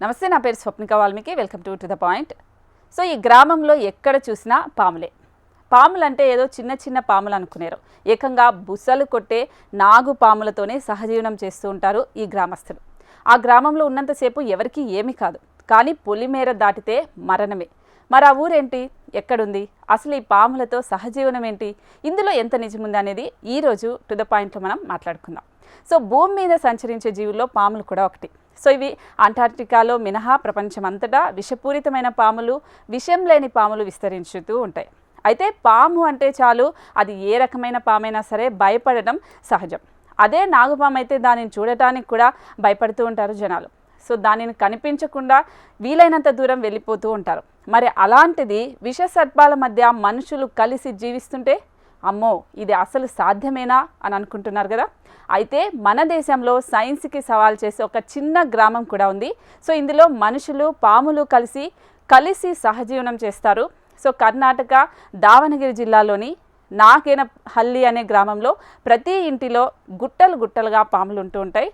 నమస్తే, నా పేరు Swapnika Valmiki. Welcome to the point. So ఈ గ్రామంలో ఎక్కడ చూసినా పాములే. పాములు అంటే ఏదో చిన్న చిన్న పాములు అనుకునేరు. ఏకంగా బుసలు కొట్టే నాగు పాములతోనే సహజీవనం చేస్తూ ఉంటారు ఈ గ్రామస్తులు. ఆ గ్రామంలో ఉన్నంతసేపు ఎవరికీ ఏమీ కాదు, కానీ పొలిమేర దాటితే మరణమే. మరి ఆ ఊరేంటి, ఎక్కడుంది, అసలు ఈ పాములతో సహజీవనం ఏంటి, ఇందులో ఎంత నిజముంది అనేది ఈరోజు టు ద పాయింట్లో మనం మాట్లాడుకుందాం. సో భూమి మీద సంచరించే జీవుల్లో పాములు కూడా ఒకటి. సో ఇవి అంటార్క్టికాలో మినహా ప్రపంచమంతటా విషపూరితమైన పాములు, విషం లేని పాములు విస్తరించుతూ ఉంటాయి. అయితే పాము అంటే చాలు అది ఏ రకమైన పామైనా సరే భయపడడం సహజం. అదే నాగుపాము అయితే దానిని చూడటానికి కూడా భయపడుతూ ఉంటారు జనాలు. సో దానిని కనిపించకుండా వీలైనంత దూరం వెళ్ళిపోతూ ఉంటారు. మరి అలాంటిది విష సర్పాల మధ్య మనుషులు కలిసి జీవిస్తుంటే అమ్మో ఇది అసలు సాధ్యమేనా అని అనుకుంటున్నారు కదా. అయితే మన దేశంలో సైన్స్కి సవాల్ చేసే ఒక చిన్న గ్రామం కూడా ఉంది. సో ఇందులో మనుషులు పాములు కలిసి సహజీవనం చేస్తారు. సో కర్ణాటక దావణగిరి జిల్లాలోని నాగేనహల్లి అనే గ్రామంలో ప్రతి ఇంటిలో గుట్టలుగా పాములు ఉంటూ ఉంటాయి.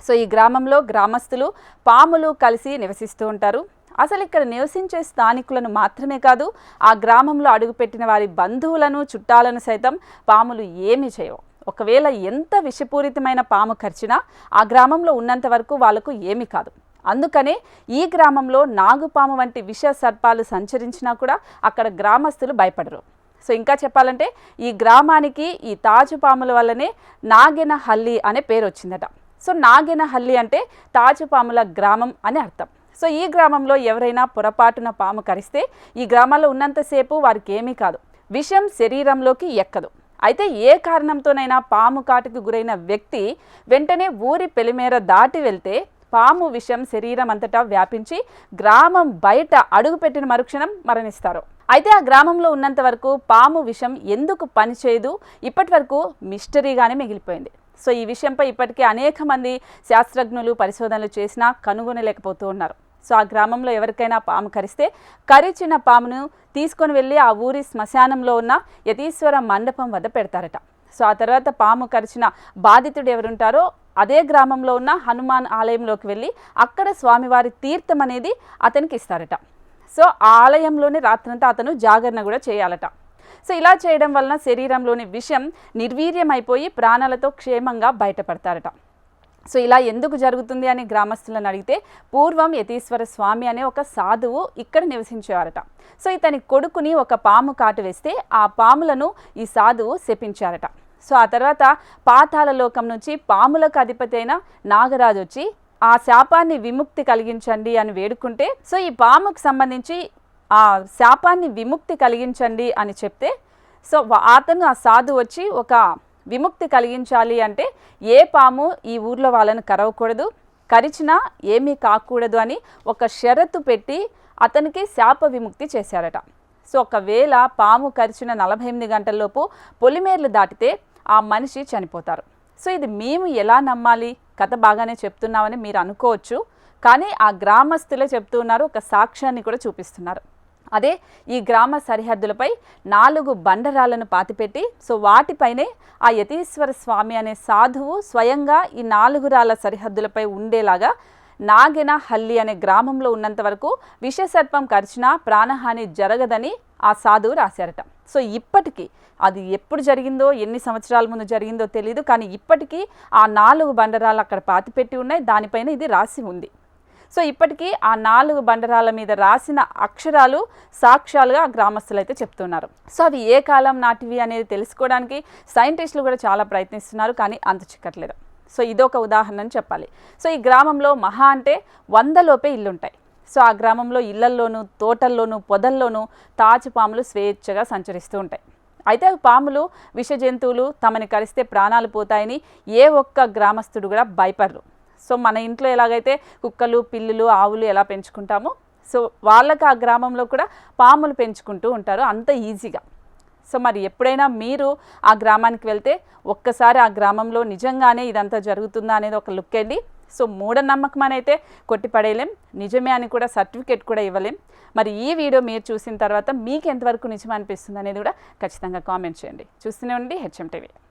సో ఈ గ్రామంలో గ్రామస్తులు పాములు కలిసి నివసిస్తూ ఉంటారు. అసలు ఇక్కడ నివసించే స్థానికులను మాత్రమే కాదు, ఆ గ్రామంలో అడుగుపెట్టిన వారి బంధువులను, చుట్టాలను సైతం పాములు ఏమీ చేయవు. ఒకవేళ ఎంత విషపూరితమైన పాము కరిచినా ఆ గ్రామంలో ఉన్నంత వరకు వాళ్ళకు ఏమీ కాదు. అందుకనే ఈ గ్రామంలో నాగుపాము వంటి విష సర్పాలు సంచరించినా కూడా అక్కడ గ్రామస్తులు భయపడరు. సో ఇంకా చెప్పాలంటే ఈ గ్రామానికి ఈ తాజు పాముల వల్లనే నాగేనహల్లి అనే పేరు వచ్చిందట. సో నాగేనహల్లి అంటే తాజు పాముల గ్రామం అని అర్థం. సో ఈ గ్రామంలో ఎవరైనా పొరపాటున పాము కరిస్తే ఈ గ్రామాల్లో ఉన్నంతసేపు వారికి ఏమీ కాదు, విషం శరీరంలోకి ఎక్కదు. అయితే ఏ కారణంతోనైనా పాము కాటుకు గురైన వ్యక్తి వెంటనే ఊరి పెలిమేర దాటి వెళ్తే పాము విషం శరీరం అంతటా వ్యాపించి గ్రామం బయట అడుగుపెట్టిన మరుక్షణం మరణిస్తారు. అయితే ఆ గ్రామంలో ఉన్నంత వరకు పాము విషం ఎందుకు పనిచేయదు ఇప్పటి వరకు మిస్టరీగానే మిగిలిపోయింది. సో ఈ విషయంపై ఇప్పటికే అనేక మంది శాస్త్రజ్ఞులు పరిశోధనలు చేసినా కనుగొనలేకపోతూ ఉన్నారు. సో ఆ గ్రామంలో ఎవరికైనా పాము కరిస్తే కరిచిన పామును తీసుకొని వెళ్ళి ఆ ఊరి శ్మశానంలో ఉన్న యతీశ్వర మండపం వద్ద పెడతారట. సో ఆ తర్వాత పాము కరిచిన బాధితుడు ఎవరుంటారో అదే గ్రామంలో ఉన్న హనుమాన్ ఆలయంలోకి వెళ్ళి అక్కడ స్వామివారి తీర్థం అనేది అతనికి ఇస్తారట. సో ఆ ఆలయంలోని రాత్రంతా అతను జాగరణ కూడా చేయాలట. సో ఇలా చేయడం వలన శరీరంలోని విషం నిర్వీర్యమైపోయి ప్రాణాలతో క్షేమంగా బయటపడతారట. సో ఇలా ఎందుకు జరుగుతుంది అని గ్రామస్తులను అడిగితే పూర్వం యతీశ్వర స్వామి అనే ఒక సాధువు ఇక్కడ నివసించేవారట. సో ఇతని కొడుకుని ఒక పాము కాటు వేస్తే ఆ పాములను ఈ సాధువు శపించారట. సో ఆ తర్వాత పాతాళ లోకం నుంచి పాములకు అధిపతి అయిన నాగరాజు వచ్చి ఆ శాపాన్ని విముక్తి కలిగించండి అని వేడుకుంటే, సో ఈ పాముకు సంబంధించి ఆ శాపాన్ని విముక్తి కలిగించండి అని చెప్తే, సో అతను ఆ సాధు వచ్చి ఒక విముక్తి కలిగించాలి అంటే ఏ పాము ఈ ఊర్లో వాళ్ళని కరవకూడదు, కరిచినా ఏమీ కాకూడదు అని ఒక షరతు పెట్టి అతనికి శాప విముక్తి చేశారట. సో ఒకవేళ పాము కరిచిన 48 గంటల్లోపు పొలిమేర్లు దాటితే ఆ మనిషి చనిపోతారు. సో ఇది మేము ఎలా నమ్మాలి, కథ బాగానే చెప్తున్నామని మీరు అనుకోవచ్చు, కానీ ఆ గ్రామస్తులే చెప్తూ ఉన్నారు, ఒక సాక్ష్యాన్ని కూడా చూపిస్తున్నారు. అదే ఈ గ్రామ సరిహద్దులపై 4 బండరాలను పాతిపెట్టి, సో వాటిపైనే ఆ యతీశ్వర స్వామి అనే సాధువు స్వయంగా ఈ 4 రాళ్ళ సరిహద్దులపై ఉండేలాగా నాగేనహల్లి అనే గ్రామంలో ఉన్నంత వరకు విషసర్పం కరిచినా ప్రాణహాని జరగదని ఆ సాధువు రాశారట. సో ఇప్పటికీ అది ఎప్పుడు జరిగిందో, ఎన్ని సంవత్సరాల ముందు జరిగిందో తెలియదు, కానీ ఇప్పటికీ ఆ 4 బండరాలు అక్కడ పాతిపెట్టి ఉన్నాయి, దానిపైన ఇది రాసి ఉంది. సో ఇప్పటికీ ఆ 4 బండరాల మీద రాసిన అక్షరాలు సాక్ష్యాలుగా గ్రామస్తులు అయితే చెప్తున్నారు. సో అవి ఏ కాలం నాటివి అనేది తెలుసుకోవడానికి సైంటిస్టులు కూడా చాలా ప్రయత్నిస్తున్నారు, కానీ అంత చిక్కట్లేదు. సో ఇదొక ఉదాహరణ అని చెప్పాలి. సో ఈ గ్రామంలో మహా అంటే 100 లోపే ఇల్లుంటాయి. సో ఆ గ్రామంలో ఇళ్లల్లోనూ, తోటల్లోనూ, పొదల్లోనూ తాచు పాములు స్వేచ్ఛగా సంచరిస్తూ ఉంటాయి. అయితే పాములు విష జంతువులు, తమని కరిస్తే ప్రాణాలు పోతాయని ఏ ఒక్క గ్రామస్తుడు కూడా భయపడరు. సో మన ఇంట్లో ఎలాగైతే కుక్కలు, పిల్లులు, ఆవులు ఎలా పెంచుకుంటామో, సో వాళ్ళకి ఆ గ్రామంలో కూడా పాములు పెంచుకుంటూ ఉంటారు అంత ఈజీగా. సో మరి ఎప్పుడైనా మీరు ఆ గ్రామానికి వెళ్తే ఒక్కసారి ఆ గ్రామంలో నిజంగానే ఇదంతా జరుగుతుందా అనేది ఒక లుక్ వేయండి. సో మూఢనమ్మకం అని అయితే కొట్టిపడేయలేం, నిజమే అని కూడా సర్టిఫికేట్ కూడా ఇవ్వలేం. మరి ఈ వీడియో మీరు చూసిన తర్వాత మీకు ఎంతవరకు నిజం అనిపిస్తుంది అనేది కూడా ఖచ్చితంగా కామెంట్ చేయండి. చూస్తూనే ఉండి హెచ్ఎం టీవీ.